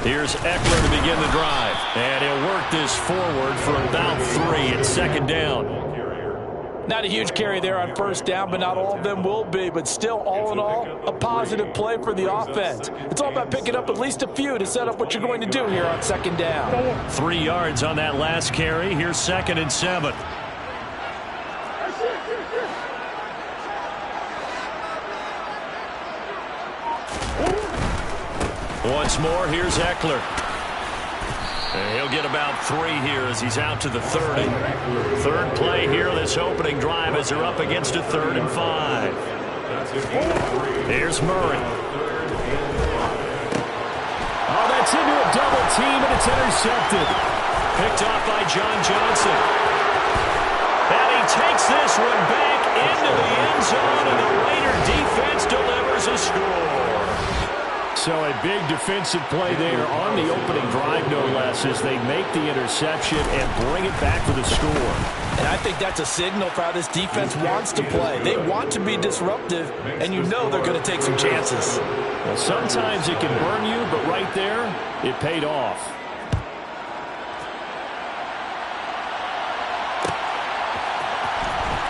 Here's Eckler to begin the drive. And he'll work this forward for about 3. It's second down. Not a huge carry there on first down, but not all of them will be. But still, all in all, a positive play for the offense. It's all about picking up at least a few to set up what you're going to do here on second down. 3 yards on that last carry. Here's 2nd and 7. Once more, here's Eckler. And he'll get about 3 here as he's out to the 30. Third play here, this opening drive as they're up against a 3rd and 5. Here's Murray. Oh, that's into a double team, and it's intercepted. Picked off by John Johnson. And he takes this one back into the end zone, and the Raider defense delivers a score. So a big defensive play there on the opening drive, no less, as they make the interception and bring it back for the score. And I think that's a signal for how this defense wants to play. They want to be disruptive, and you know they're going to take some chances. Well, sometimes it can burn you, but right there, it paid off.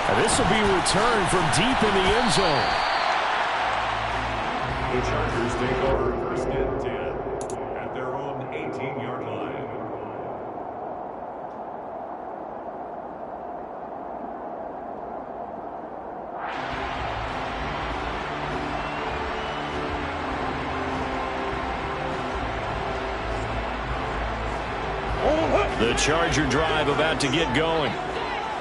And this will be returned from deep in the end zone. The Chargers take over 1st and 10 at their own 18-yard line. The Charger drive about to get going.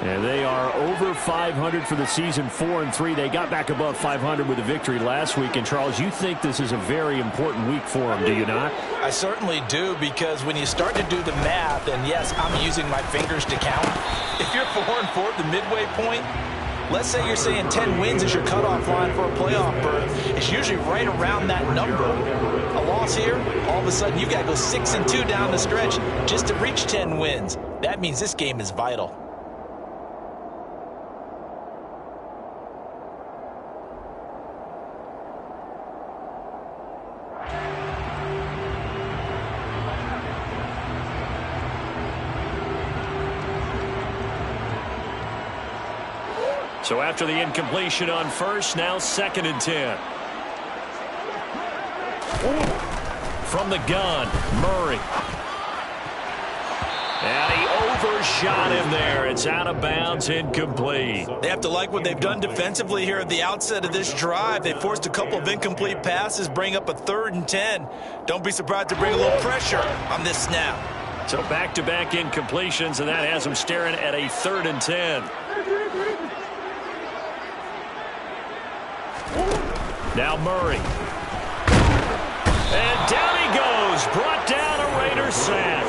And they are over 500 for the season, 4-3. They got back above 500 with a victory last week. And, Charles, you think this is a very important week for them, do you not? I certainly do, because when you start to do the math, and yes, I'm using my fingers to count. If you're 4-4 at the midway point, let's say you're saying 10 wins is your cutoff line for a playoff berth. It's usually right around that number. A loss here, all of a sudden you got to go 6-2 down the stretch just to reach 10 wins. That means this game is vital. So after the incompletion on first, now 2nd and 10. From the gun, Murray. And he overshot him there. It's out of bounds, incomplete. They have to like what they've done defensively here at the outset of this drive. They forced a couple of incomplete passes, bring up a 3rd and 10. Don't be surprised to bring a little pressure on this snap. So back-to-back incompletions, and that has them staring at a 3rd and 10. Now Murray. And down he goes. Brought down a Raider sack.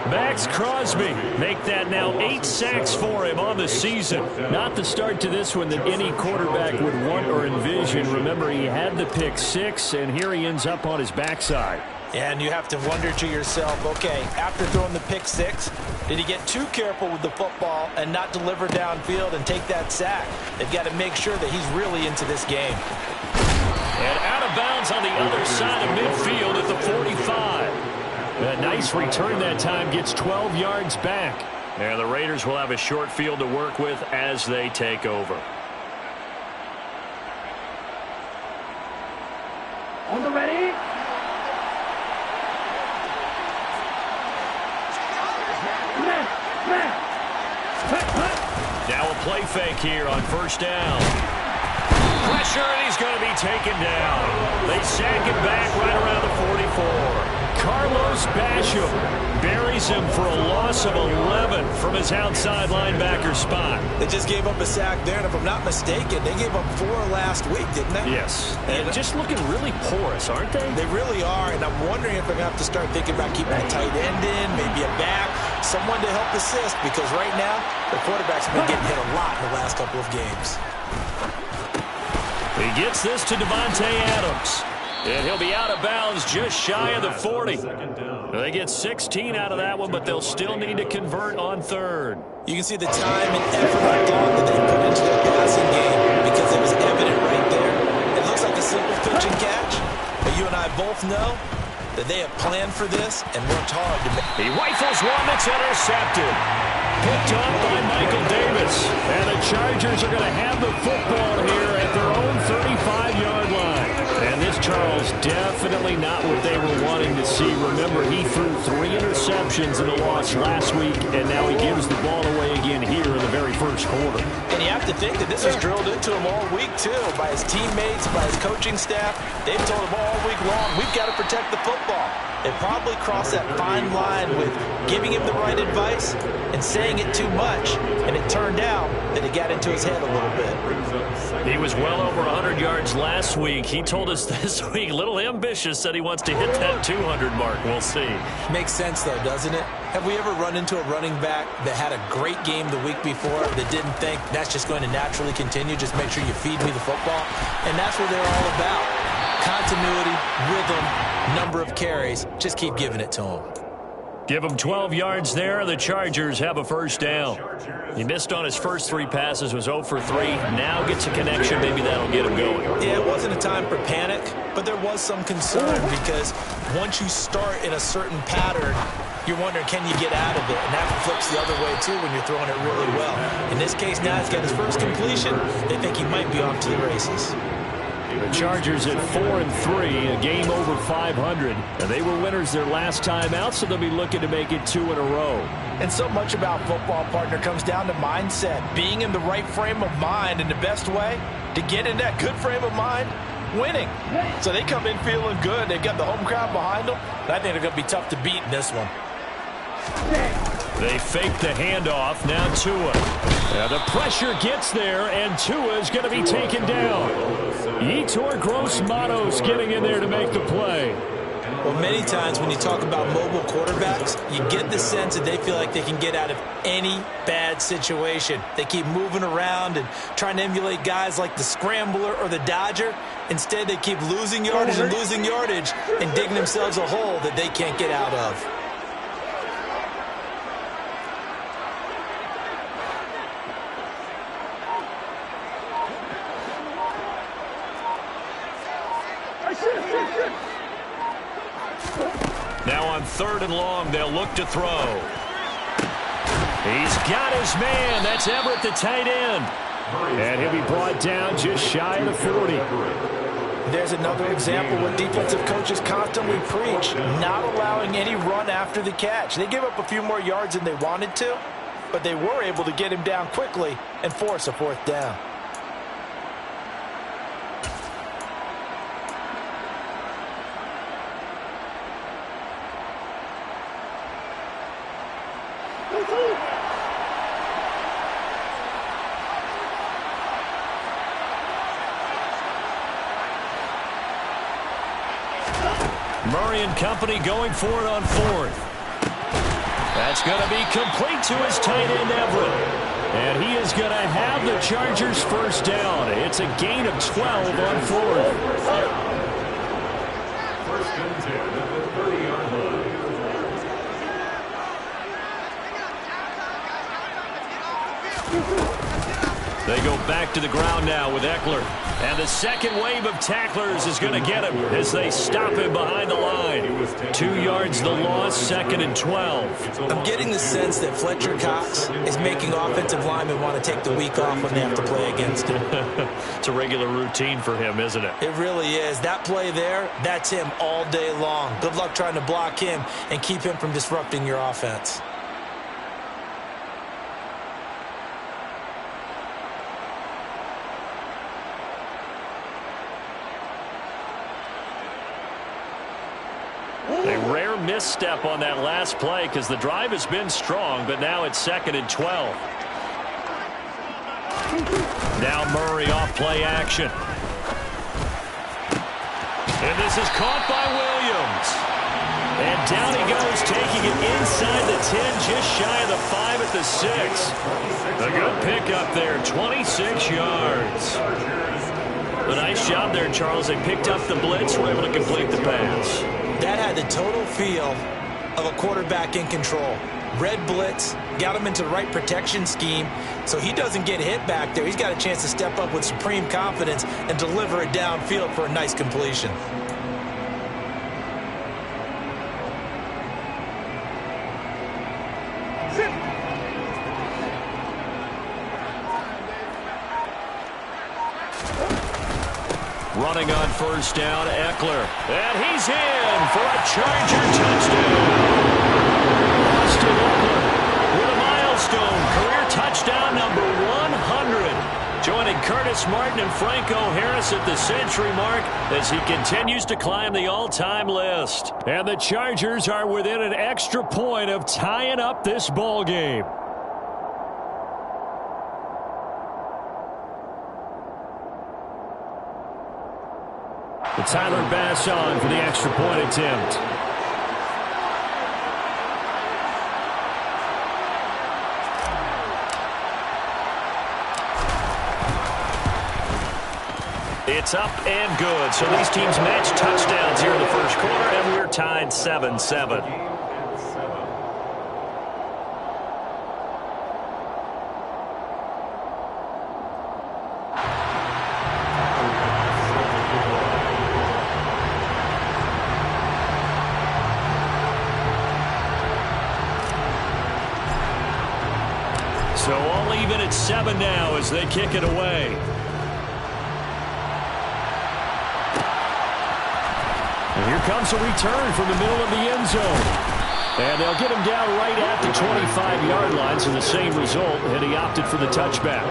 Max Crosby make that now 8 sacks for him on the season. Not the start to this one that any quarterback would want or envision. Remember, he had the pick 6, and here he ends up on his backside. And you have to wonder to yourself, okay, after throwing the pick 6, did he get too careful with the football and not deliver downfield and take that sack? They've got to make sure that he's really into this game. And out of bounds on the other side of midfield at the 45. A nice return that time, gets 12 yards back. And the Raiders will have a short field to work with as they take over. On the ready. Now a play fake here on first down. Pressure, and he's going to be taken down. They sack him back right around the 44. Carlos Basham buries him for a loss of 11 from his outside linebacker spot. They just gave up a sack there, and if I'm not mistaken, they gave up 4 last week, didn't they? Yes. And just looking really porous, aren't they? They really are, and I'm wondering if they're going to have to start thinking about keeping a tight end in, maybe a back, someone to help assist, because right now, the quarterback's been getting hit a lot in the last couple of games. He gets this to Devontae Adams. And he'll be out of bounds just shy of the 40. They get 16 out of that one, but they'll still need to convert on third. You can see the time and effort and thought that they put into their passing game, because it was evident right there. It looks like a simple pitch and catch, but you and I both know that they have planned for this and worked hard to make. He rifles one that's intercepted. Picked up by Michael Davis. And the Chargers are going to have the football here at their own 35-yard line. And this, Charles, definitely not what they were wanting to see. Remember, he threw 3 interceptions in the loss last week, and now he gives the ball away again here in the very first quarter. And you have to think that this was drilled into him all week, too, by his teammates, by his coaching staff. They've told him all week long, we've got to protect the football. They probably crossed that fine line with giving him the right advice and saying it too much, and it turned out that it got into his head a little bit. He was well over 100 yards last week. He told us this week, a little ambitious, said he wants to hit that 200 mark. We'll see. Makes sense, though, doesn't it? Have we ever run into a running back that had a great game the week before that didn't think that's just going to naturally continue? Just make sure you feed me the football. And that's what they're all about. Continuity, rhythm, number of carries. Just keep giving it to him. Give him 12 yards there. The Chargers have a first down. He missed on his first 3 passes, was 0 for 3. Now gets a connection. Maybe that'll get him going. Yeah, it wasn't a time for panic, but there was some concern because once you start in a certain pattern, you're wondering, can you get out of it? And that flips the other way, too, when you're throwing it really well. In this case, now he's got his first completion. They think he might be off to the races. The Chargers at 4-3, a game over 500. And they were winners their last time out, so they'll be looking to make it 2 in a row. And so much about football, partner, comes down to mindset. Being in the right frame of mind, and the best way to get in that good frame of mind, winning. So they come in feeling good. They've got the home crowd behind them. And I think they're going to be tough to beat in this one. They fake the handoff. Now Tua. Now the pressure gets there, and Tua is going to be taken down. Yetur Gross-Matos getting in there to make the play. Well, many times when you talk about mobile quarterbacks, you get the sense that they feel like they can get out of any bad situation. They keep moving around and trying to emulate guys like the Scrambler or the Dodger. Instead, they keep losing yardage and losing yardage and digging themselves a hole that they can't get out of. Now on 3rd and long, they'll look to throw. He's got his man. That's Everett, the tight end. And he'll be brought down just shy of the 40. There's another example what defensive coaches constantly preach, not allowing any run after the catch. They give up a few more yards than they wanted to, but they were able to get him down quickly and force a 4th down. Murray and company going for it on 4th. That's going to be complete to his tight end, Everett. And he is going to have the Chargers first down. It's a gain of 12 on 4th. First and 10 at the 30-yard line. They go back to the ground now with Eckler. And the second wave of tacklers is going to get him as they stop him behind the line. 2 yards the loss, 2nd and 12. I'm getting the sense that Fletcher Cox is making offensive linemen want to take the week off when they have to play against him. It's a regular routine for him, isn't it? It really is. That play there, that's him all day long. Good luck trying to block him and keep him from disrupting your offense. A rare misstep on that last play because the drive has been strong, but now it's 2nd and 12. Now Murray off play action. And this is caught by Williams. And down he goes, taking it inside the 10, just shy of the 5 at the 6. A good pickup there, 26 yards. A nice job there, Charles. They picked up the blitz, were able to complete the pass. That had the total feel of a quarterback in control. Red blitz, got him into the right protection scheme, so he doesn't get hit back there. He's got a chance to step up with supreme confidence and deliver it downfield for a nice completion. Running on first down, Eckler. And he's in for a Charger touchdown. Austin Eckler with a milestone career touchdown number 100. Joining Curtis Martin and Franco Harris at the century mark as he continues to climb the all-time list. And the Chargers are within an extra point of tying up this ball game. Tyler Bass on for the extra point attempt. It's up and good. So these teams match touchdowns here in the first quarter, and we're tied 7-7. So all even at 7 now as they kick it away. And here comes a return from the middle of the end zone. And they'll get him down right at the 25-yard line, so the same result, and he opted for the touchback.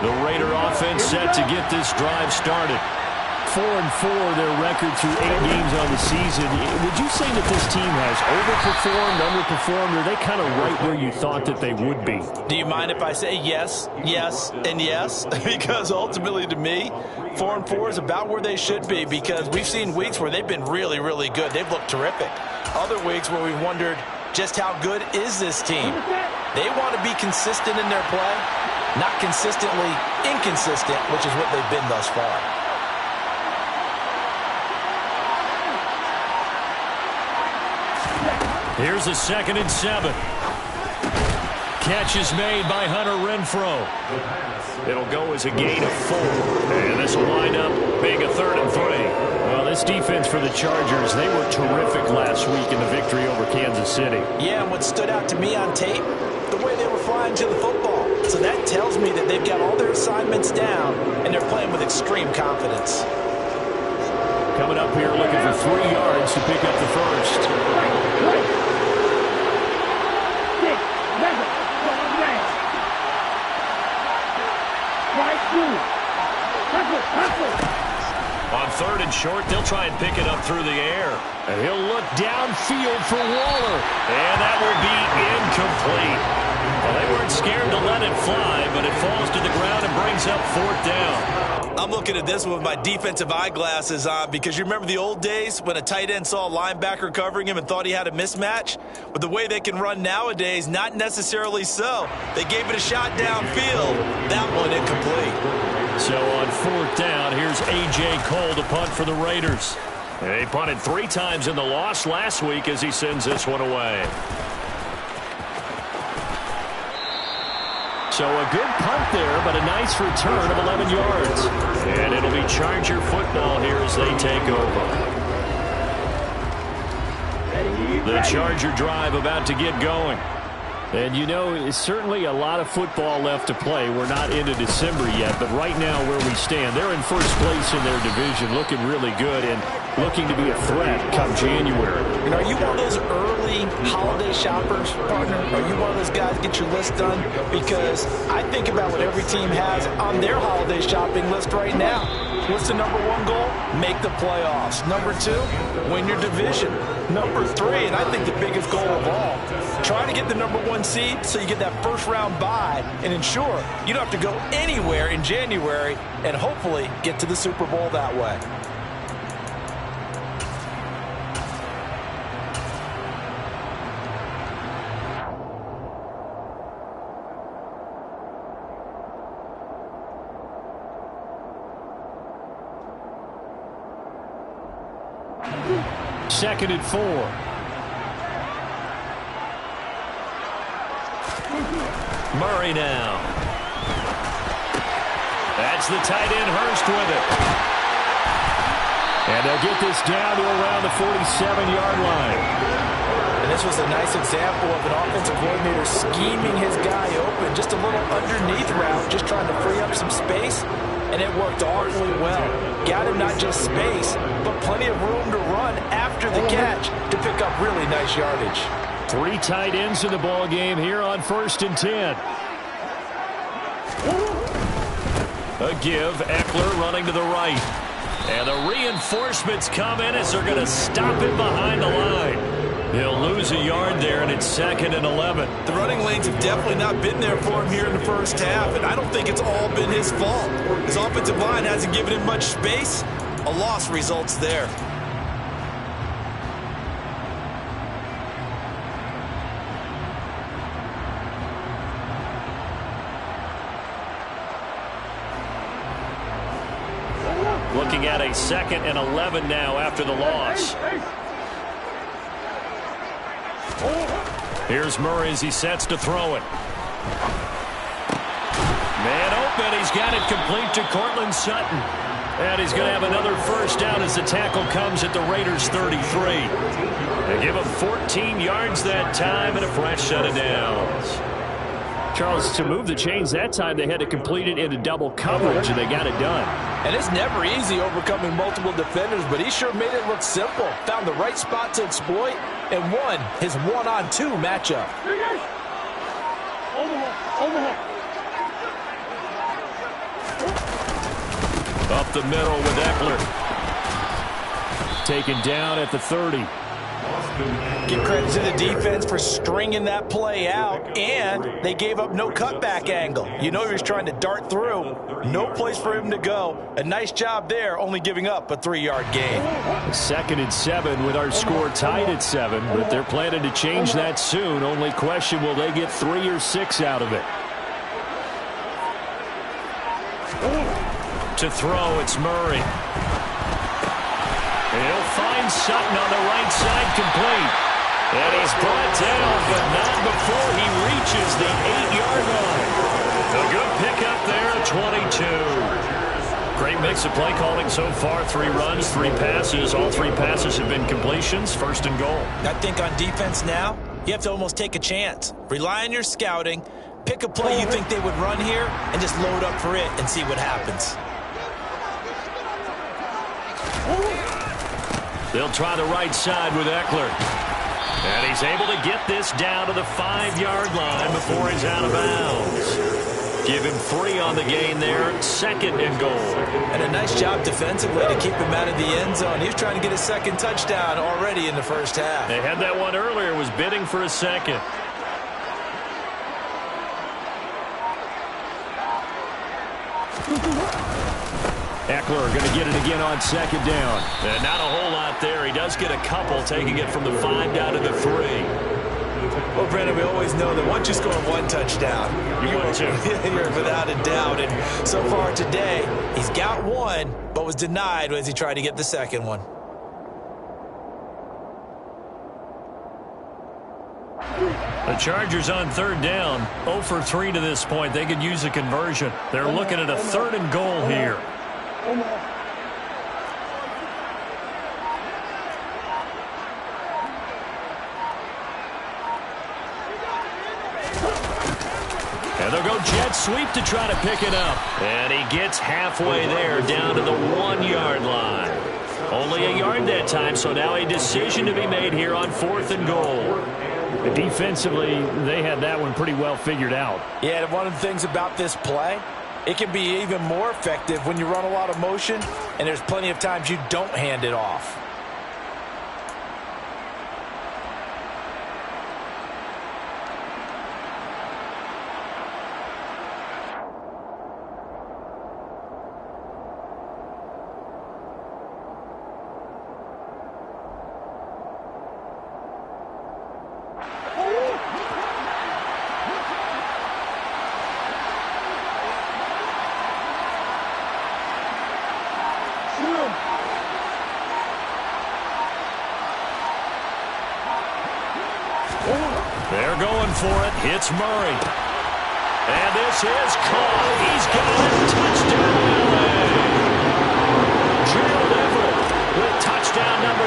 The Raider offense set to get this drive started. 4-4 their record through 8 games on the season. Would you say that this team has overperformed, underperformed, or are they kind of right where you thought that they would be? Do you mind if I say yes, yes, and yes? Because ultimately to me, 4-4 is about where they should be, because we've seen weeks where they've been really, really good. They've looked terrific. Other weeks where we've wondered just how good is this team. They want to be consistent in their play, not consistently inconsistent, which is what they've been thus far. Here's a 2nd and 7. Catch is made by Hunter Renfrow. It'll go as a gain of 4. And this will wind up being a 3rd and 3. Well, this defense for the Chargers, they were terrific last week in the victory over Kansas City. Yeah, and what stood out to me on tape, the way they were flying to the football. So that tells me that they've got all their assignments down, and they're playing with extreme confidence. Coming up here looking for 3 yards to pick up the first. On 3rd and short, they'll try and pick it up through the air. And he'll look downfield for Waller. And that will be incomplete. Well, they weren't scared to let it fly, but it falls to the ground and brings up 4th down. I'm looking at this with my defensive eyeglasses on, because you remember the old days when a tight end saw a linebacker covering him and thought he had a mismatch? With the way they can run nowadays, not necessarily so. They gave it a shot downfield. That one incomplete. So on 4th down, here's A.J. Cole to punt for the Raiders. They punted 3 times in the loss last week as he sends this one away. So a good punt there, but a nice return of 11 yards. And it'll be Charger football here as they take over. The Charger drive about to get going. And you know, it's certainly a lot of football left to play. We're not into December yet, but right now where we stand, they're in first place in their division, looking really good and looking to be a threat come January. And are you one of those early holiday shoppers, partner? Are you one of those guys get your list done? Because I think about what every team has on their holiday shopping list right now. What's the number 1 goal? Make the playoffs. Number 2, win your division. Number 3, and I think the biggest goal of all, try to get the number 1 seed so you get that first round bye and ensure you don't have to go anywhere in January and hopefully get to the Super Bowl that way. Second and 4. Murray now. That's the tight end, Hurst, with it. And they'll get this down to around the 47-yard line. And this was a nice example of an offensive coordinator scheming his guy open. Just a little underneath route, just trying to free up some space. And it worked awfully well. Got him not just space, but plenty of room to run after the catch to pick up really nice yardage. 3 tight ends in the ball game here on 1st and 10. A give, Eckler running to the right. And the reinforcements come in as they're going to stop him behind the line. He'll lose a yard there, and it's 2nd and 11. The running lanes have definitely not been there for him here in the first half, and I don't think it's all been his fault. His offensive line hasn't given him much space. A loss results there. Looking at a 2nd and 11 now after the loss. Here's Murray as he sets to throw it. Man open. He's got it complete to Cortland Sutton. And he's going to have another first down as the tackle comes at the Raiders' 33. They give him 14 yards that time and a fresh set of downs. Charles, to move the chains that time, they had to complete it into double coverage, and they got it done. And it's never easy overcoming multiple defenders, but he sure made it look simple. Found the right spot to exploit and won his 1-on-2 matchup. Up the middle with Eckler. Taken down at the 30. Give credit to the defense for stringing that play out, and they gave up no cutback angle. You know he was trying to dart through. No place for him to go. A nice job there, only giving up a 3-yard gain. 2nd and 7 with our score tied at 7, but they're planning to change that soon. Only question, will they get 3 or 6 out of it? To throw, it's Murray. He'll find Sutton on the right side, complete. And he's brought down, but not before he reaches the 8-yard line. A good pickup there at 22. Great mix of play calling so far. 3 runs, 3 passes. All 3 passes have been completions. 1st and goal. I think on defense now, you have to almost take a chance. Rely on your scouting. Pick a play you think they would run here and just load up for it and see what happens. They'll try the right side with Eckler. And he's able to get this down to the 5-yard line before he's out of bounds. Give him 3 on the gain there. 2nd and goal. And a nice job defensively to keep him out of the end zone. He was trying to get his 2nd touchdown already in the first half. They had that one earlier, was bidding for a 2nd. Eckler going to get it again on 2nd down. And not a whole lot there. He does get a couple, taking it from the 5 down to the 3. Well, Brandon, we always know that once you score 1 touchdown, you're without a doubt. And so far today, he's got 1, but was denied as he tried to get the 2nd one. The Chargers on 3rd down, 0 for 3 to this point. They could use a conversion. They're looking at a 3rd and goal here. And they'll go jet sweep to try to pick it up. And he gets halfway there, down to the 1-yard line. Only a yard that time, so now a decision to be made here on 4th and goal. Defensively, they had that one pretty well figured out. Yeah, and one of the things about this play, it can be even more effective when you run a lot of motion, and there's plenty of times you don't hand it off. They're going for it. It's Murray. And this is caught. He's got it. Touchdown.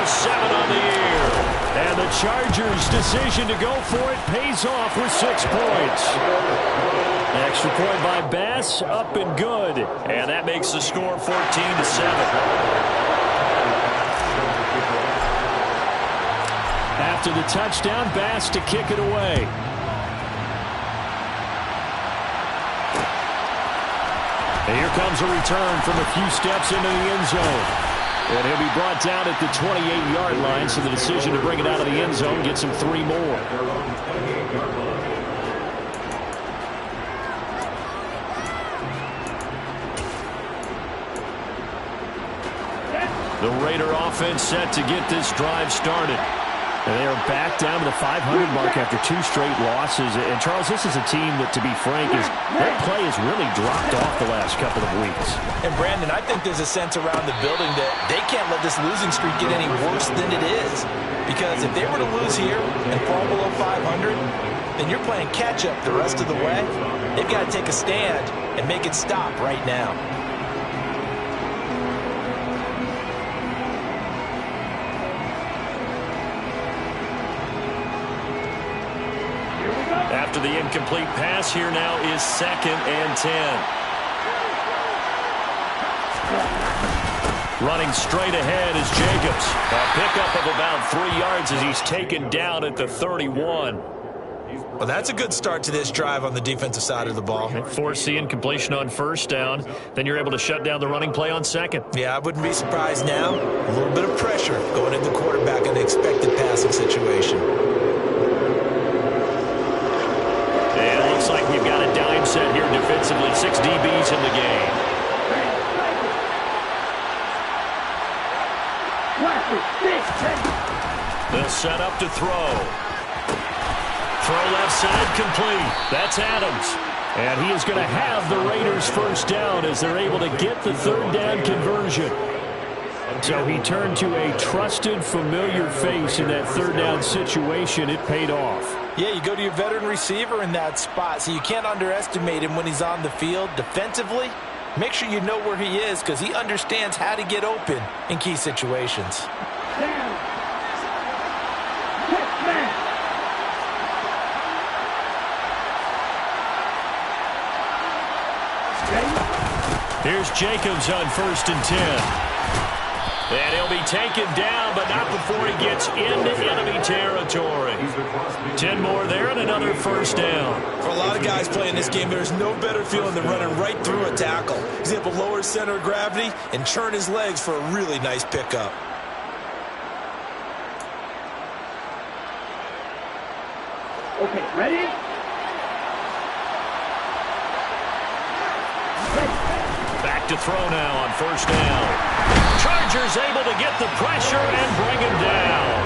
7 on the year. And the Chargers' decision to go for it pays off with 6 points. Extra point by Bass, up and good. And that makes the score 14-7. After the touchdown, Bass to kick it away. And here comes a return from a few steps into the end zone. And he'll be brought down at the 28-yard line, so the decision to bring it out of the end zone gets him 3 more. The Raider offense set to get this drive started. And they are back down to the 500 mark after 2 straight losses. And, Charles, this is a team that, to be frank, their play has really dropped off the last couple of weeks. And, Brandon, I think there's a sense around the building that they can't let this losing streak get any worse than it is. Because if they were to lose here and fall below 500, then you're playing catch-up the rest of the way. They've got to take a stand and make it stop right now. After the incomplete pass, here now is 2nd and 10. Running straight ahead is Jacobs. A pickup of about 3 yards as he's taken down at the 31. Well, that's a good start to this drive on the defensive side of the ball. Force the incompletion on 1st down. Then you're able to shut down the running play on 2nd. Yeah, I wouldn't be surprised now. A little bit of pressure going into the quarterback in the expected passing situation. Looks like we've got a dime set here defensively. 6 DBs in the game. They'll set up to throw. Throw left side complete. That's Adams. And he is going to have the Raiders' 1st down as they're able to get the 3rd down conversion. So he turned to a trusted, familiar face in that 3rd down situation. It paid off. Yeah, you go to your veteran receiver in that spot, so you can't underestimate him when he's on the field. Defensively, make sure you know where he is because he understands how to get open in key situations. Here's Jacobs on 1st and 10. And he'll be taken down, but not before he gets into enemy territory. 10 more there and another 1st down. For a lot of guys playing this game, there's no better feeling than running right through a tackle. He's able to lower his center of gravity and churn his legs for a really nice pickup. Okay, ready? Back to throw now on 1st down. Chargers able to get the pressure and bring him down.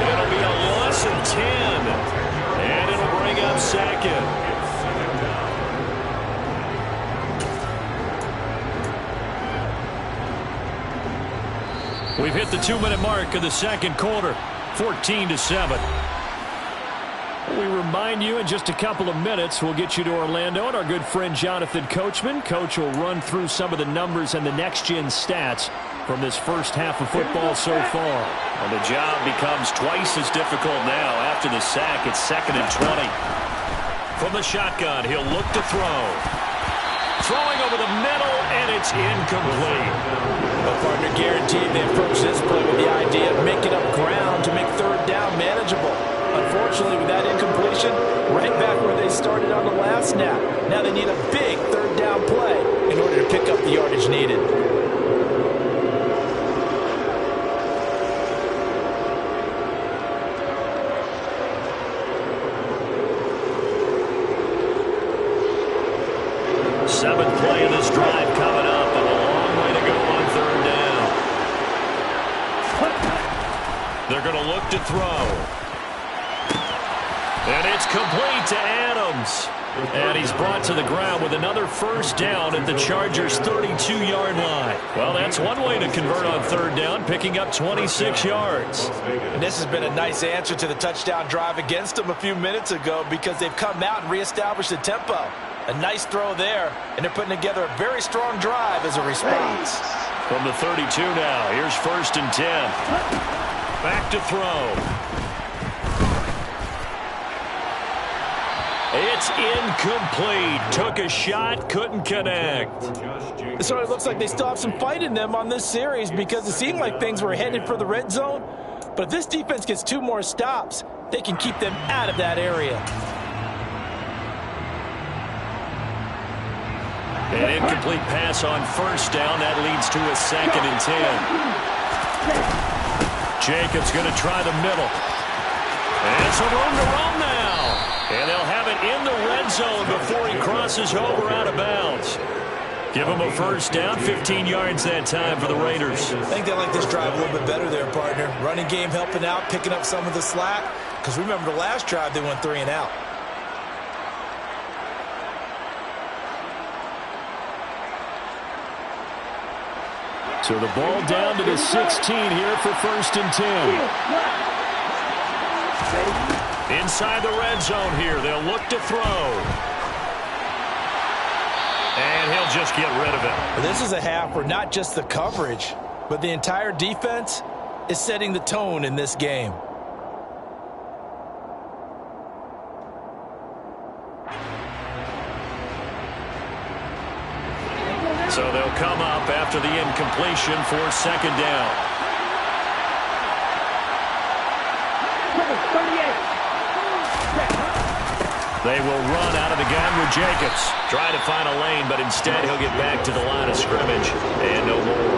It'll be a loss of 10. And it'll bring up 2nd. We've hit the 2-minute mark of the 2nd quarter. 14-7. We remind you in just a couple of minutes we'll get you to Orlando and our good friend Jonathan Coachman. Coach will run through some of the numbers and the next-gen stats from this 1st half of football so far. And the job becomes twice as difficult now after the sack. It's 2nd and 20. From the shotgun, he'll look to throw. Throwing over the middle, and it's incomplete. Well, partner, guaranteed they approach this play with the idea of making up ground to make 3rd down manageable. Unfortunately, with that incompletion, right back where they started on the last snap. Now they need a big 3rd down play in order to pick up the yardage needed. Seventh play of this drive coming up, and a long way to go on 3rd down. They're going to look to throw. And it's complete to Adams. And he's brought to the ground with another 1st down at the Chargers' 32-yard line. Well, that's one way to convert on 3rd down, picking up 26 yards. And this has been a nice answer to the touchdown drive against them a few minutes ago because they've come out and reestablished the tempo. A nice throw there, and they're putting together a very strong drive as a response. From the 32 now, here's 1st and 10. Back to throw. It's incomplete. Took a shot, couldn't connect. So it looks like they still have some fight in them on this series because it seemed like things were headed for the red zone. But if this defense gets 2 more stops, they can keep them out of that area. An incomplete pass on 1st down. That leads to a 2nd and 10. Jacobs going to try the middle. And some room to roam now. And they'll have it in the red zone before he crosses over out of bounds. Give him a 1st down, 15 yards that time for the Raiders. I think they like this drive a little bit better there, partner. Running game helping out, picking up some of the slack. Because remember the last drive, they went 3 and out. So the ball down to the 16 here for 1st and 10. Inside the red zone here, they'll look to throw. And he'll just get rid of it. This is a half where not just the coverage, but the entire defense is setting the tone in this game. So they'll come up after the incompletion for 2nd down. They will run out of the gun with Jacobs. Try to find a lane, but instead he'll get back to the line of scrimmage. And no more.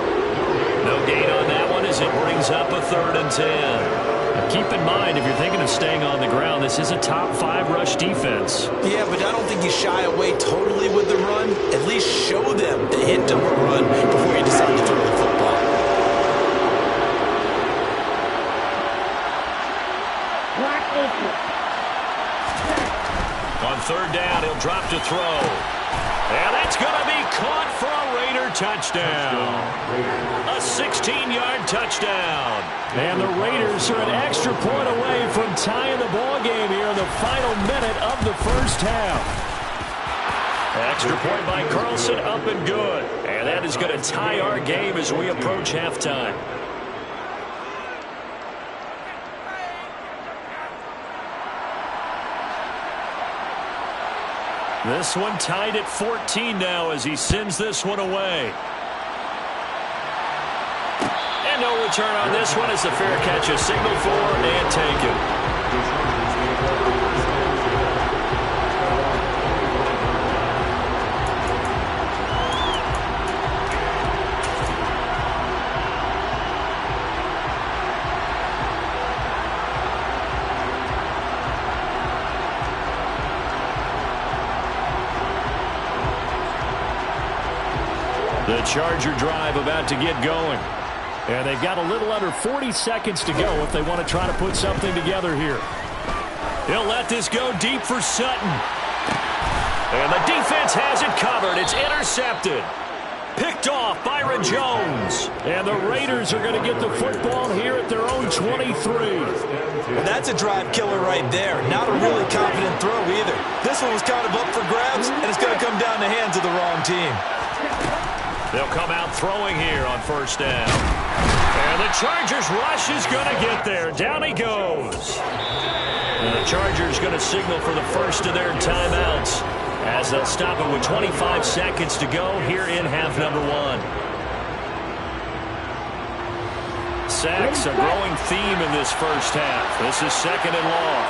No gain on that one as it brings up a 3rd and 10. Now keep in mind, if you're thinking of staying on the ground, this is a top 5 rush defense. Yeah, but I don't think you shy away totally with the run. At least show them the hint of a run before you decide to throw the football. On 3rd down, he'll drop to throw. And that's going to be caught for a Raider touchdown. A 16-yard touchdown. And the Raiders are an extra point away from tying the ball game here in the final minute of the 1st half. Extra point by Carlson, up and good. And that is going to tie our game as we approach halftime. This one tied at 14 now as he sends this one away. And no return on this one as the fair catch is signaled for and taken. The Charger drive about to get going. And they've got a little under 40 seconds to go if they want to try to put something together here. He'll let this go deep for Sutton. And the defense has it covered. It's intercepted. Picked off Byron Jones. And the Raiders are going to get the football here at their own 23. Well, that's a drive killer right there. Not a really confident throw either. This one was kind of up for grabs, and it's going to come down the hands of the wrong team. They'll come out throwing here on 1st down. And the Chargers rush is going to get there. Down he goes. And the Chargers going to signal for the first of their timeouts as they'll stop it with 25 seconds to go here in half number 1. Sacks, a growing theme in this 1st half. This is 2nd and long.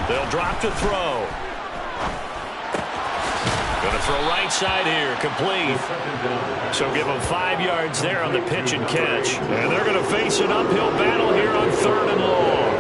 They'll drop to throw. Going to throw right side here, complete. So give them 5 yards there on the pitch and catch. And they're going to face an uphill battle here on 3rd and long.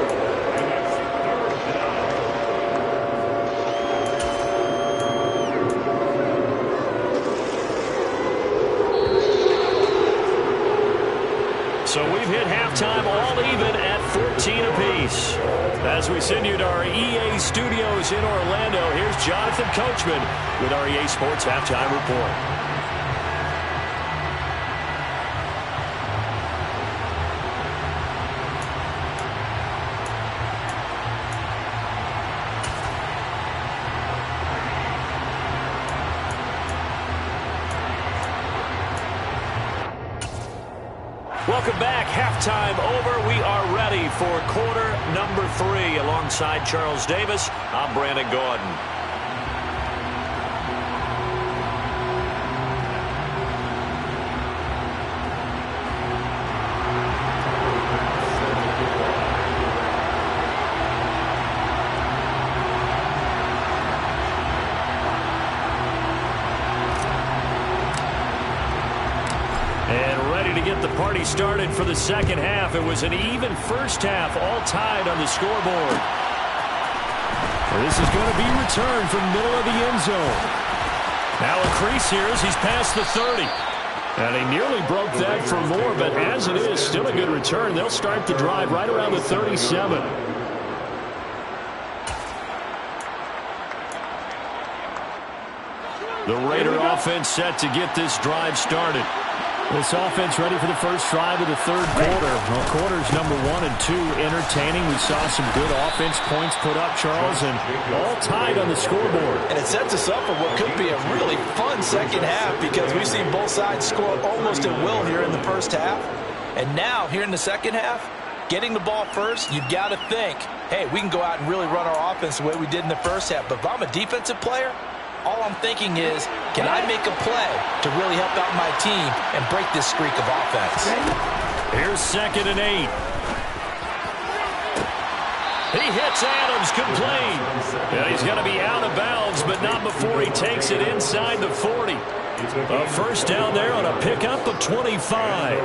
So we've hit halftime all even at 14 apiece. As we send you to our EA studios in Orlando, here's Jonathan Coachman with our EA Sports Halftime Report. Welcome back. Halftime over. We are ready for quarter number 3. Alongside Charles Davis, I'm Brandon Gordon. Get the party started for the second half. It was an even first half, all tied on the scoreboard. This is going to be returned from the middle of the end zone. Now a crease here as he's past the 30. And he nearly broke that for more, but as it is, still a good return. They'll start the drive right around the 37. The Raider offense set to get this drive started. This offense ready for the first drive of the third quarter. Well, quarters number 1 and 2 entertaining. We saw some good offense points put up, Charles, and all tied on the scoreboard. And it sets us up for what could be a really fun second half because we've seen both sides score almost at will here in the first half. And now, here in the second half, getting the ball first, you've got to think, hey, we can go out and really run our offense the way we did in the first half. But if I'm a defensive player, all I'm thinking is, can I make a play to really help out my team and break this streak of offense? Here's 2nd and 8. He hits Adams complete. And he's going to be out of bounds, but not before he takes it inside the 40. A first down there on a pickup of 25.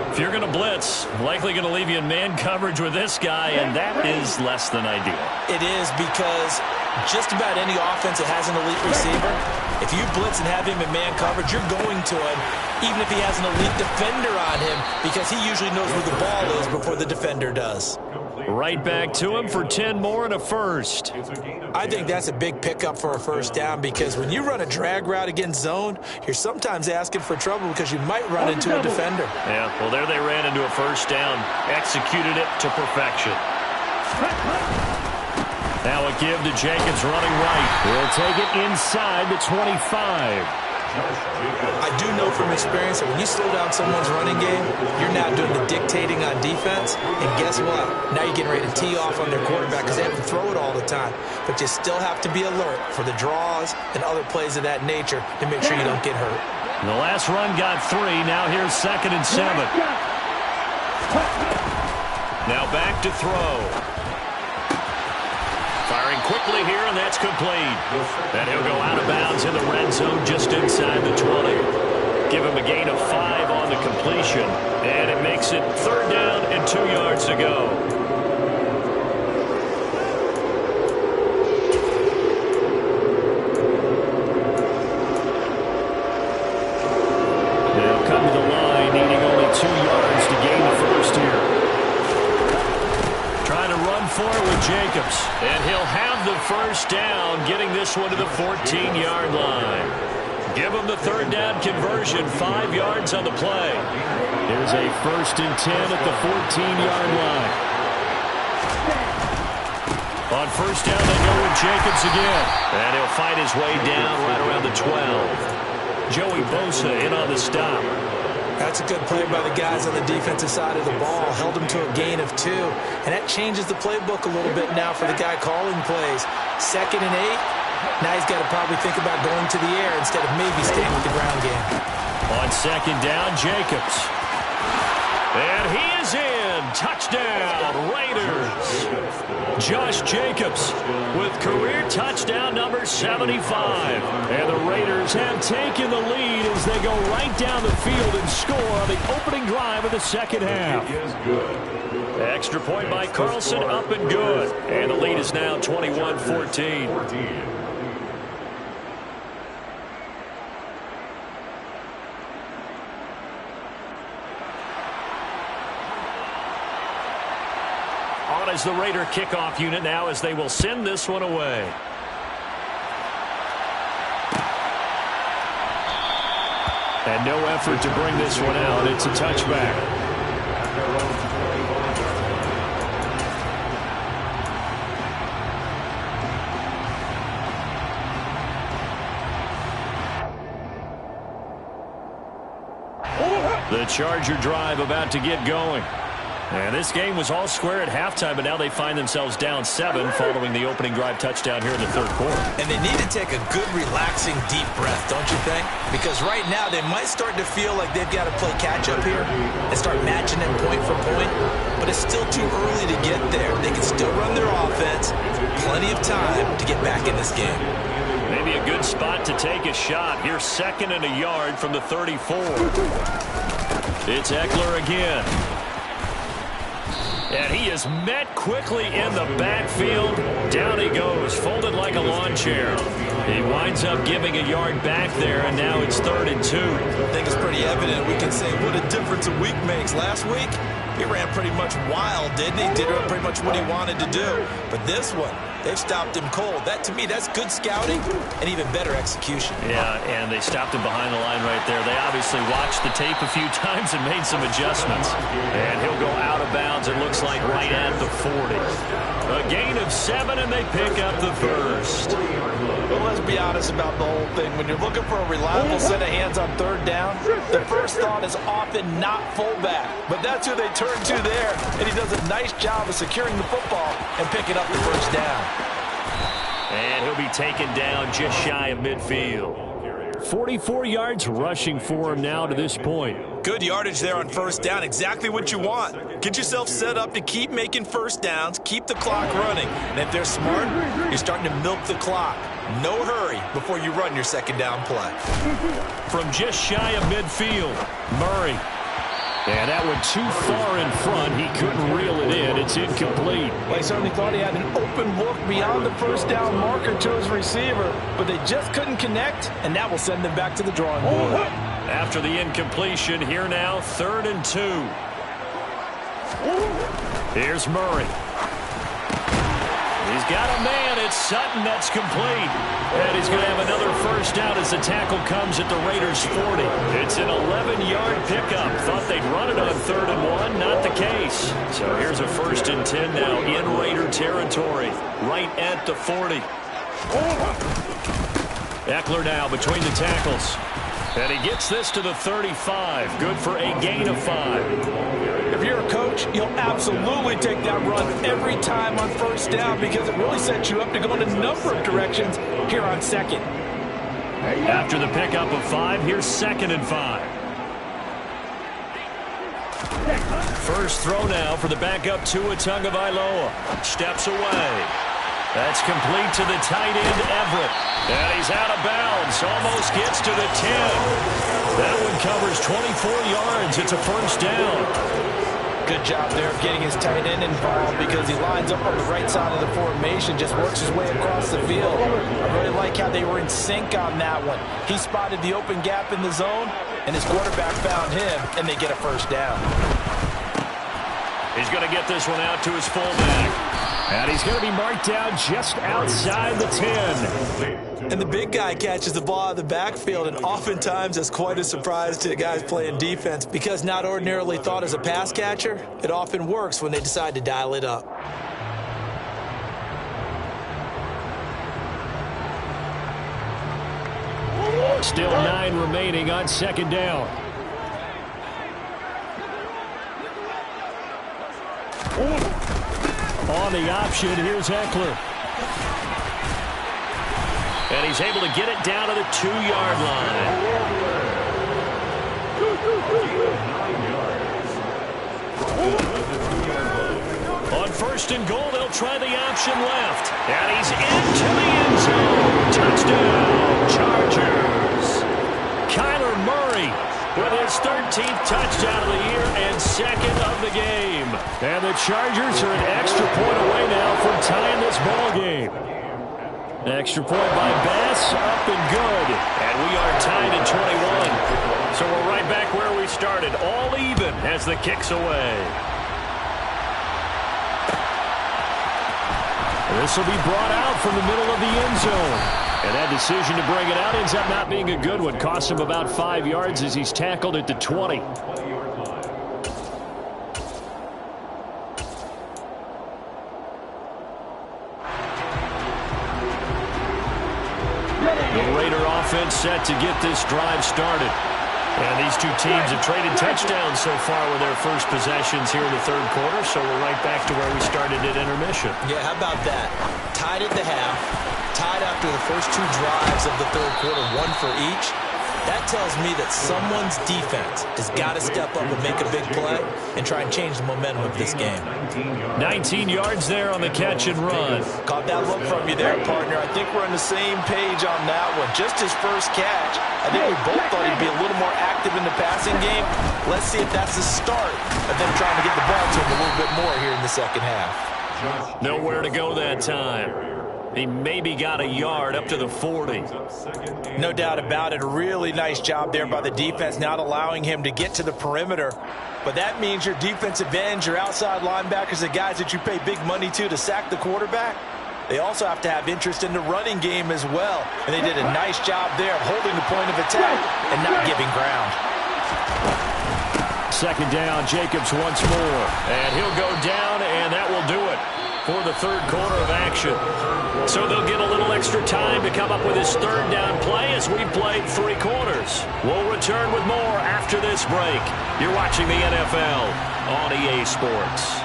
If you're going to blitz, likely going to leave you in man coverage with this guy, and that is less than ideal. It is because just about any offense that has an elite receiver, if you blitz and have him in man coverage, you're going to him, even if he has an elite defender on him, because he usually knows where the ball is before the defender does. Right back to him for 10 more and a first. I think that's a big pickup for a first down because when you run a drag route against zone, you're sometimes asking for trouble because you might run into a defender. Yeah, well, there they ran into a first down, executed it to perfection. Now a give to Jacobs running right. He'll take it inside the 25. I do know from experience that when you slow down someone's running game, you're now doing the dictating on defense. And guess what? Now you're getting ready to tee off on their quarterback because they have to throw it all the time. But you still have to be alert for the draws and other plays of that nature to make sure you don't get hurt. The last run got 3. Now here's 2nd and 7. Now back to throw. Firing quickly here, and that's complete. And he'll go out of bounds in the red zone just inside the 20. Give him a gain of 5 on the completion. And it makes it 3rd down and 2 yards to go. They'll come to the line, needing only 2 yards to gain the first here. Trying to run for it with Jacobs. And he'll have the first down, getting this one to the 14-yard line. Give him the 3rd down conversion, 5 yards on the play. Here's a 1st and 10 at the 14-yard line. On first down, they go with Jacobs again. And he'll fight his way down right around the 12. Joey Bosa in on the stop. That's a good play by the guys on the defensive side of the ball. Held him to a gain of 2. And that changes the playbook a little bit now for the guy calling plays. 2nd and 8. Now he's got to probably think about going to the air instead of maybe staying with the ground game. On 2nd down, Jacobs. And he is in. Touchdown, Raiders. Josh Jacobs with career touchdown number 75. And the Raiders have taken the lead as they go right down the field and score on the opening drive of the second half. Extra point by Carlson, up and good. And the lead is now 21-14. On as the Raider kickoff unit now as they will send this one away. And no effort to bring this one out. It's a touchback. The Charger drive about to get going. And this game was all square at halftime, but now they find themselves down 7 following the opening drive touchdown here in the third quarter. And they need to take a good, relaxing, deep breath, don't you think? Because right now they might start to feel like they've got to play catch-up here and start matching them point for point. But it's still too early to get there. They can still run their offense. Plenty of time to get back in this game. Maybe a good spot to take a shot. Here's 2nd and a yard from the 34. It's Eckler again. And he is met quickly in the backfield. Down he goes, folded like a lawn chair. He winds up giving a yard back there, and now it's 3rd and 2. I think it's pretty evident. We can say what a difference a week makes. Last week, he ran pretty much wild, didn't he? Did pretty much what he wanted to do. But this one, they've stopped him cold. That, to me, that's good scouting and even better execution. Yeah, and they stopped him behind the line right there. They obviously watched the tape a few times and made some adjustments. And he'll go out of bounds, it looks like, right at the 40. A gain of 7, and they pick up the first. Well, let's be honest about the whole thing. When you're looking for a reliable set of hands on 3rd down, the first thought is often not fullback. But that's who they turn to there, and he does a nice job of securing the football and picking up the first down. And he'll be taken down just shy of midfield. 44 yards rushing for him now to this point. Good yardage there on first down. Exactly what you want. Get yourself set up to keep making first downs, keep the clock running. And if they're smart, you're starting to milk the clock. No hurry before you run your 2nd down play. From just shy of midfield, Murray. And that went too far in front. He couldn't reel it in. It's incomplete. Well, he certainly thought he had an open look beyond the first down marker to his receiver, but they just couldn't connect, and that will send them back to the drawing board. After the incompletion, here now, 3rd and 2. Here's Murray. He's got a man. It's Sutton. That's complete. And he's going to have another first down as the tackle comes at the Raiders' 40. It's an 11-yard pickup. Thought they'd run it on 3rd and 1. Not the case. So here's a 1st and 10 now in Raider territory, right at the 40. Eckler now between the tackles. And he gets this to the 35. Good for a gain of 5. If you're a coach, you'll absolutely take that run every time on first down because it really sets you up to go in a number of directions here on 2nd. After the pickup of 5, here's 2nd and 5. First throw now for the backup Tua Tagovailoa. Steps away. That's complete to the tight end, Everett. And he's out of bounds. Almost gets to the 10. That one covers 24 yards. It's a first down. Good job there of getting his tight end involved because he lines up on the right side of the formation, just works his way across the field. I really like how they were in sync on that one. He spotted the open gap in the zone, and his quarterback found him, and they get a first down. He's going to get this one out to his fullback. And he's going to be marked down just outside the 10. And the big guy catches the ball out of the backfield, and oftentimes that's quite a surprise to the guys playing defense because not ordinarily thought as a pass catcher, it often works when they decide to dial it up. Still 9 remaining on 2nd down. On the option, here's Eckler. And he's able to get it down to the 2-yard line. On 1st and goal, they'll try the option left. And he's into the end zone. Touchdown, Chargers. Kyler Murray with his 13th touchdown of the year and 2nd of the game. And the Chargers are an extra point away now from tying this ball game. Extra point by Bass, up and good. And we are tied at 21. So we're right back where we started, all even as the kick's away. This will be brought out from the middle of the end zone. And that decision to bring it out ends up not being a good one. Costs him about 5 yards as he's tackled at the 20. The Raider offense set to get this drive started. And these two teams have traded touchdowns so far with their first possessions here in the third quarter, so we're right back to where we started at intermission. Yeah, how about that? Tied at the half, tied after the first two drives of the third quarter, one for each. That tells me that someone's defense has got to step up and make a big play and try and change the momentum of this game. 19 yards there on the catch and run. Caught that look from you there, partner. I think we're on the same page on that one. Just his first catch. I think we both thought he'd be a little more active in the passing game. Let's see if that's the start of them trying to get the ball to him a little bit more here in the second half. Nowhere to go that time. He maybe got a yard up to the 40. No doubt about it. A really nice job there by the defense, not allowing him to get to the perimeter. But that means your defensive ends, your outside linebackers, the guys that you pay big money to sack the quarterback, they also have to have interest in the running game as well. And they did a nice job there of holding the point of attack and not giving ground. Second down, Jacobs once more. And he'll go down, and that will do it for the third quarter of action. So they'll get a little extra time to come up with his third down play as we've played 3 quarters. We'll return with more after this break. You're watching the NFL on EA Sports.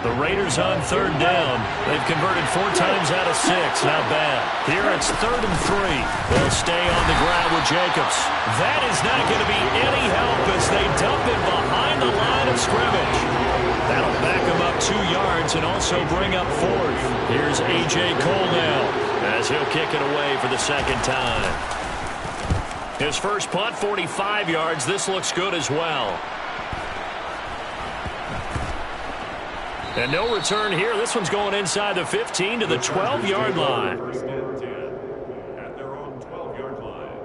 The Raiders on third down. They've converted 4 times out of 6. Not bad. Here it's 3rd and 3. They'll stay on the ground with Jacobs. That is not going to be any help as they dump it behind the line of scrimmage. That'll back them up 2 yards and also bring up 4th. Here's A.J. Cole now as he'll kick it away for the second time. His first punt, 45 yards. This looks good as well. And no return here. This one's going inside the 15 to the 12-yard line. First and 10 at their own 12-yard line.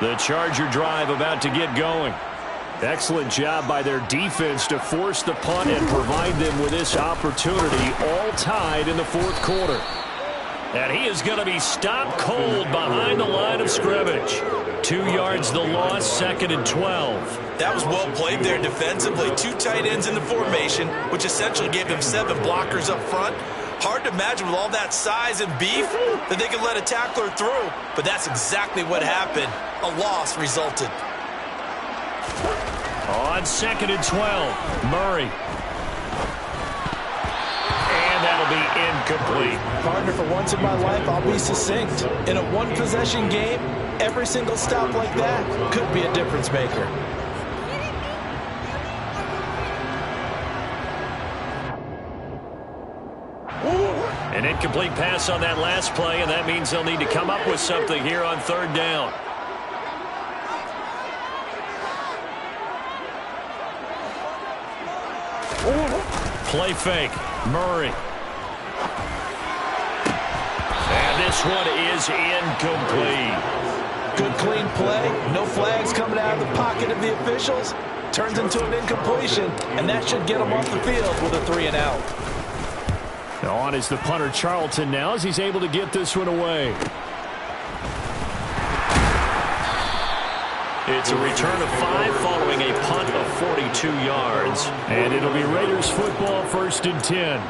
The Charger drive about to get going. Excellent job by their defense to force the punt and provide them with this opportunity, all tied in the 4th quarter. And he is going to be stopped cold behind the line of scrimmage. 2 yards the loss, 2nd and 12. That was well played there defensively. 2 tight ends in the formation, which essentially gave them 7 blockers up front. Hard to imagine with all that size and beef that they could let a tackler through. But that's exactly what happened. A loss resulted. On 2nd and 12, Murray. And that'll be incomplete. Partner, for once in my life, I'll be succinct. In a one-possession game, every single stop like that could be a difference maker. An incomplete pass on that last play, and that means they'll need to come up with something here on 3rd down. Play fake. Murray. And this one is incomplete. Good clean play. No flags coming out of the pocket of the officials. Turns into an incompletion, and that should get them off the field with a 3 and out. On is the punter Charlton now as he's able to get this one away. It's a return of 5 following a punt of 42 yards. And it'll be Raiders football, 1st and 10.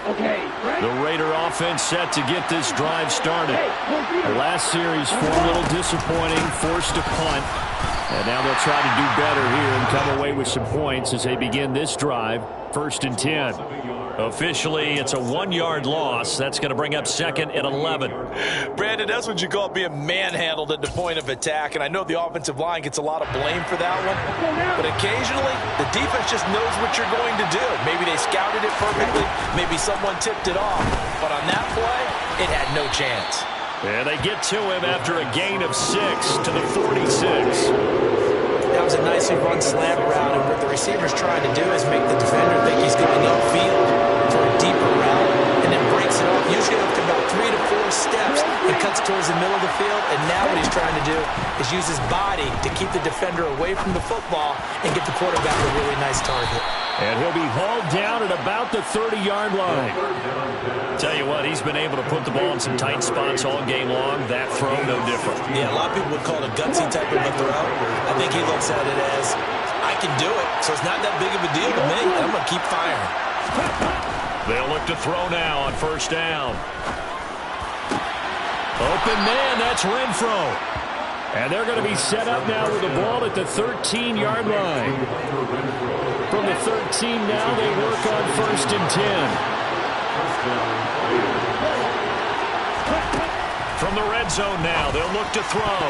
Okay, The Raider offense set to get this drive started. The last series, 4 a little disappointing, forced to punt. And now they'll try to do better here and come away with some points as they begin this drive, 1st and 10. Officially, it's a 1-yard loss. That's going to bring up 2nd and 11. Brandon, that's what you call being manhandled at the point of attack. And I know the offensive line gets a lot of blame for that one. But occasionally, the defense just knows what you're going to do. Maybe they scouted it perfectly. Maybe someone tipped it off. But on that play, it had no chance. And they get to him after a gain of 6 to the 46. That was a nicely run slant route, and what the receiver's trying to do is make the defender think he's going upfield for a deeper route, and then breaks it off, usually up to about 3 to 4 4 steps and cuts towards the middle of the field. And now what he's trying to do is use his body to keep the defender away from the football and get the quarterback a really nice target. And he'll be hauled down at about the 30-yard line. Tell you what, he's been able to put the ball in some tight spots all game long. That throw, no different. Yeah, a lot of people would call it a gutsy type of a throw. I think he looks at it as, I can do it, so it's not that big of a deal to me. I'm going to keep firing. They'll look to throw now on first down. Open man, that's Renfro. And they're going to be set up now with the ball at the 13-yard line. From the 13 now, they work on first and 10. From the red zone now, they'll look to throw.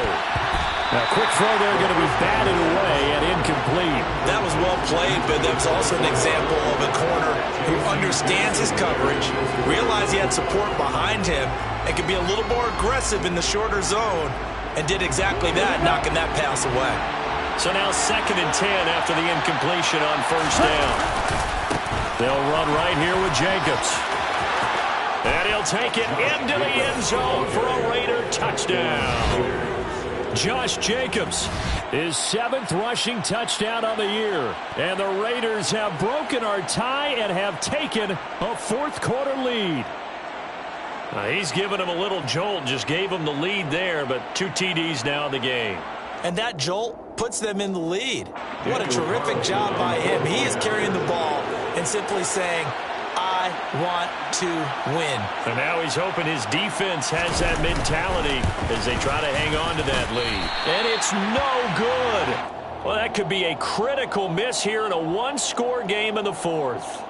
Now, quick throw there going to be batted away and incomplete. That was well played, but that was also an example of a corner who understands his coverage, realized he had support behind him, and could be a little more aggressive in the shorter zone, and did exactly that, knocking that pass away. So now 2nd and 10 after the incompletion on first down. They'll run right here with Jacobs. And he'll take it into the end zone for a Raider touchdown. Josh Jacobs, his 7th rushing touchdown on the year. And the Raiders have broken our tie and have taken a 4th quarter lead. He's given him a little jolt, just gave him the lead there, but 2 TDs now in the game. And that jolt puts them in the lead. What a terrific job by him. He is carrying the ball and simply saying, I want to win. And now he's hoping his defense has that mentality as they try to hang on to that lead. And it's no good. Well, that could be a critical miss here in a 1-score game in the 4th.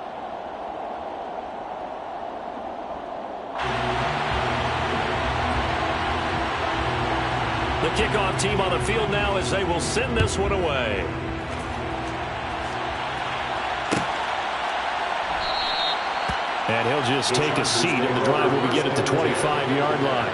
The kickoff team on the field now as they will send this one away. And he'll just take a seat, and the drive will begin at the 25-yard line.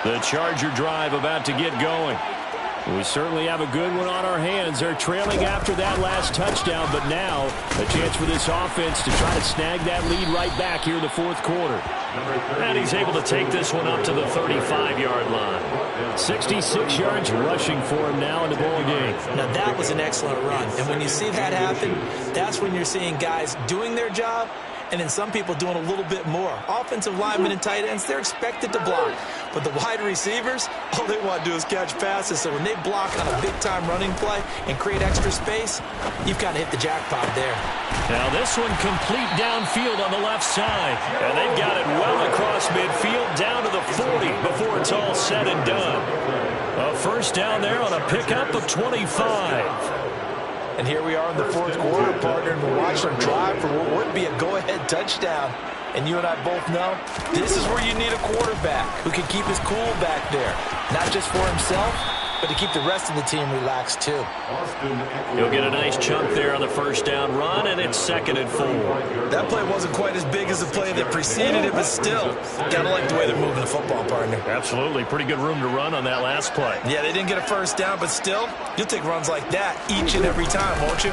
The Charger drive about to get going. We certainly have a good one on our hands. They're trailing after that last touchdown, but now a chance for this offense to try to snag that lead right back here in the 4th quarter. And he's able to take this one up to the 35-yard line. 66 yards rushing for him now in the ball game. Now that was an excellent run. And when you see that happen, that's when you're seeing guys doing their job and then some people doing a little bit more. Offensive linemen and tight ends, they're expected to block. But the wide receivers, all they want to do is catch passes. So when they block on a big-time running play and create extra space, you've got to hit the jackpot there. Now this one complete downfield on the left side. And they've got it well across midfield down to the 40 before it's all said and done. A first down there on a pickup of 25. And here we are in the 4th quarter, partner, and we're watching them drive for what would be a go-ahead touchdown. And you and I both know this is where you need a quarterback who can keep his cool back there. Not just for himself, but to keep the rest of the team relaxed too. He'll get a nice chunk there on the first down run, and it's 2nd and 4. That play wasn't quite as big as the play that preceded it, but still, gotta like the way they're moving the football, partner. Absolutely. Pretty good room to run on that last play. Yeah, they didn't get a first down, but still, you'll take runs like that each and every time, won't you?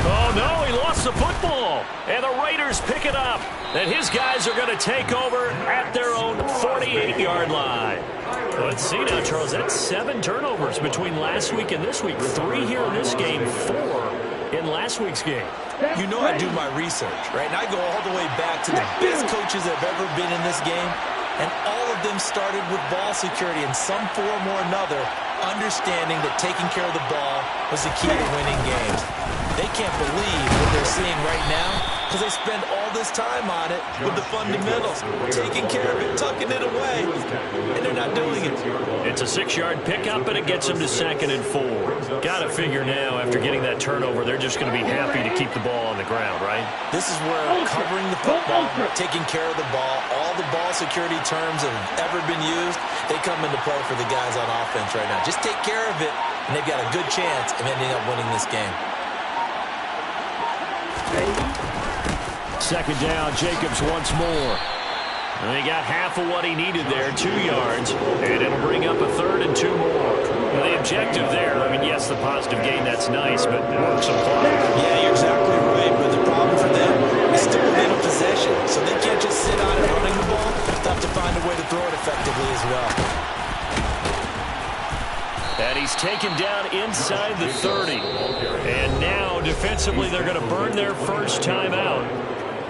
Oh, no, he lost the football. And the Raiders pick it up. And his guys are going to take over at their own 48-yard line. Let's see now, Charles. That's 7 turnovers between last week and this week. 3 here in this game, 4 in last week's game. You know I do my research, right? And I go all the way back to the best coaches that have ever been in this game. And all of them started with ball security in some form or another, understanding that taking care of the ball was the key to winning games. They can't believe what they're seeing right now because they spend all this time on it with the fundamentals, taking care of it, tucking it away, and they're not doing it. It's a 6-yard pickup, and it gets them to 2nd and 4. Got to figure now, after getting that turnover, they're just going to be happy to keep the ball on the ground, right? This is where covering the football, taking care of the ball, all the ball security terms that have ever been used, they come into play for the guys on offense right now. Just take care of it, and they've got a good chance of ending up winning this game. 2nd down, Jacobs once more. And he got half of what he needed there, 2 yards, and it'll bring up a 3rd and 2 more. Well, the objective there, I mean, yes, the positive gain, that's nice, but work some clock. Yeah, you're exactly right, but the problem for them is still within a possession, so they can't just sit on it running the ball. They'll have to find a way to throw it effectively as well. And he's taken down inside the 30. And now, defensively, they're going to burn their first timeout.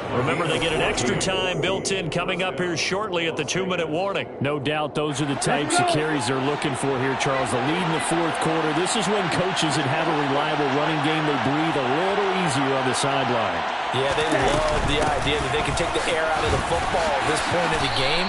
Remember, they get an extra time built in coming up here shortly at the 2-minute warning. No doubt those are the types of carries they're looking for here, Charles. The lead in the fourth quarter. This is when coaches that have a reliable running game, they breathe a little easier on the sideline. Yeah, they love the idea that they can take the air out of the football at this point of the game.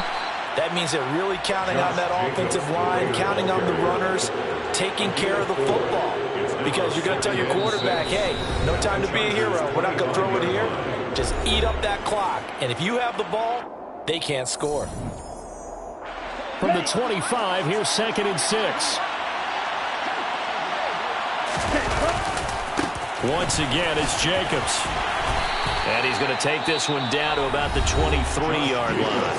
That means they're really counting on that offensive line, counting on the runners, taking care of the football. Because you're going to tell your quarterback, hey, no time to be a hero. We're not going to throw it here. Just eat up that clock. And if you have the ball, they can't score. From the 25, here's 2nd and 6. Once again, it's Jacobs. And he's going to take this one down to about the 23-yard line.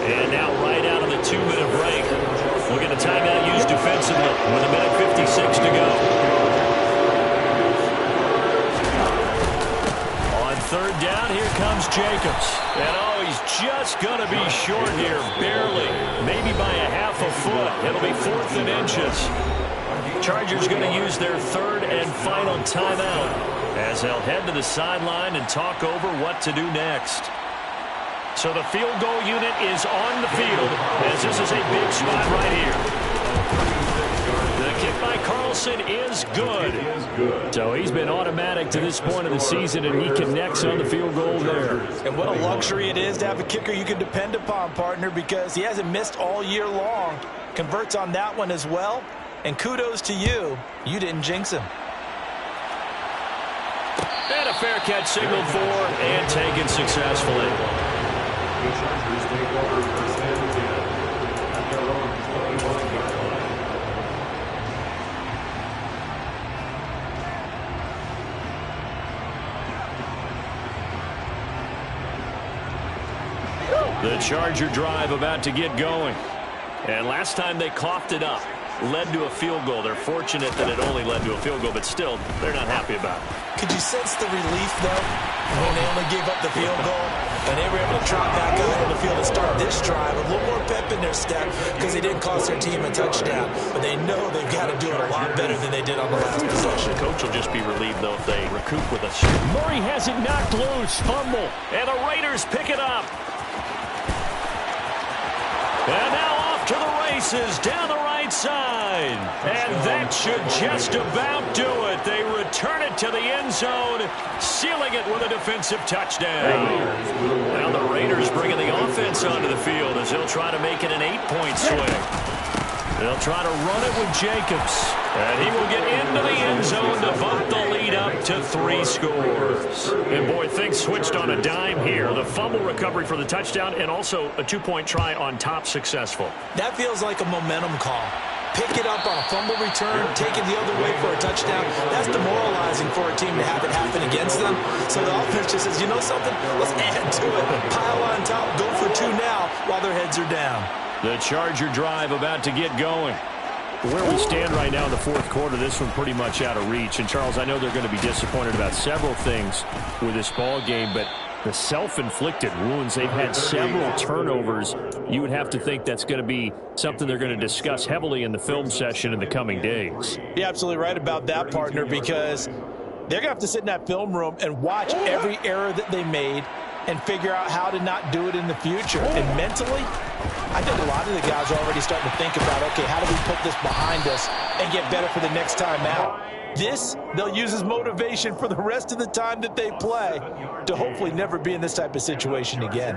And now right out of the 2-minute break, we'll get a timeout used defensively with 1:56 to go. On 3rd down, here comes Jacobs. And he's just going to be short here, barely, maybe by a half a foot. It'll be 4th and inches. Chargers going to use their 3rd and final timeout as they'll head to the sideline and talk over what to do next. So the field goal unit is on the field as this is a big spot right here. The kick by Carlson is good. So he's been automatic to this point of the season, and he connects on the field goal there. And what a luxury it is to have a kicker you can depend upon, partner, because he hasn't missed all year long. Converts on that one as well. And kudos to you. You didn't jinx him. And a fair catch signaled for and taken successfully. The Chargers take over 1st and 10 at their own 21-yard line. The Charger drive about to get going. And last time they coughed it up, led to a field goal. They're fortunate that it only led to a field goal, but still, they're not happy about it. Could you sense the relief, though, when they only gave up the field goal? And they were able to trot back out on the field and start this drive with a little more pep in their step because they didn't cost their team a touchdown. But they know they've got to do it a lot better than they did on the last possession. The coach will just be relieved, though, if they recoup with us. Murray has it knocked loose. Fumble. And the Raiders pick it up. And now off to the races down the right side. And that should just about do it. They return it to the end zone, sealing it with a defensive touchdown. Now the Raiders bringing the offense onto the field as they'll try to make it an 8-point swing. They'll try to run it with Jacobs. And he will get into the end zone to bump the lead up to 3 scores. And boy, things switched on a dime here. The fumble recovery for the touchdown and also a 2-point try on top successful. That feels like a momentum call. Pick it up on a fumble return, take it the other way for a touchdown. That's demoralizing for a team to have it happen against them. So the offense just says, you know something? Let's add to it. Pile on top, go for 2 now while their heads are down. The Charger drive about to get going. Where we stand right now in the fourth quarter, this one pretty much out of reach. And, Charles, I know they're going to be disappointed about several things with this ball game, but the self-inflicted wounds, they've had several turnovers. You would have to think that's going to be something they're going to discuss heavily in the film session in the coming days. You're absolutely right about that, partner, because they're going to have to sit in that film room and watch every error that they made and figure out how to not do it in the future. And mentally, I think a lot of the guys are already starting to think about, okay, how do we put this behind us and get better for the next time out? This, they'll use as motivation for the rest of the time that they play to hopefully never be in this type of situation again.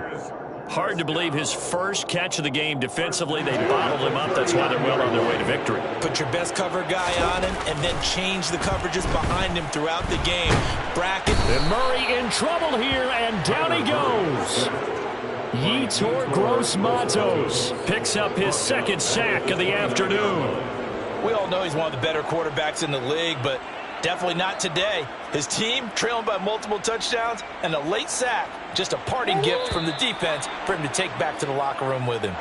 Hard to believe his first catch of the game defensively. They bottled him up. That's why they're well on their way to victory. Put your best cover guy on him and then change the coverages behind him throughout the game. Bracket. And Murray in trouble here, and down he goes. Yetur Gross-Matos picks up his 2nd sack of the afternoon. We all know he's one of the better quarterbacks in the league, but definitely not today. His team trailing by multiple touchdowns and a late sack. Just a parting gift from the defense for him to take back to the locker room with him.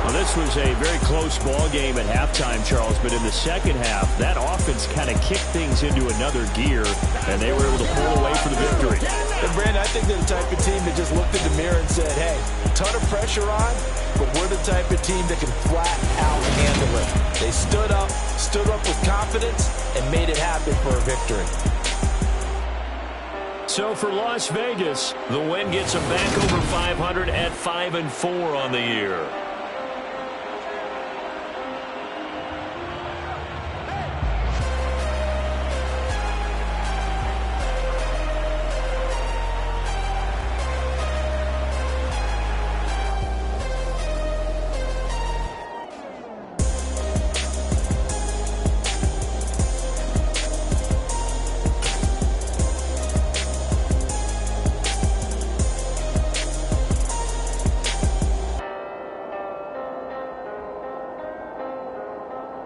Well, this was a very close ball game at halftime, Charles, but in the second half, that offense kind of kicked things into another gear, and they were able to pull away for the victory. And, Brandon, I think they're the type of team that just looked in the mirror and said, hey, ton of pressure on, but we're the type of team that can flat out handle it. They stood up with confidence, and made it happen for a victory. So for Las Vegas, the win gets them back over 500 at 5-4 on the year.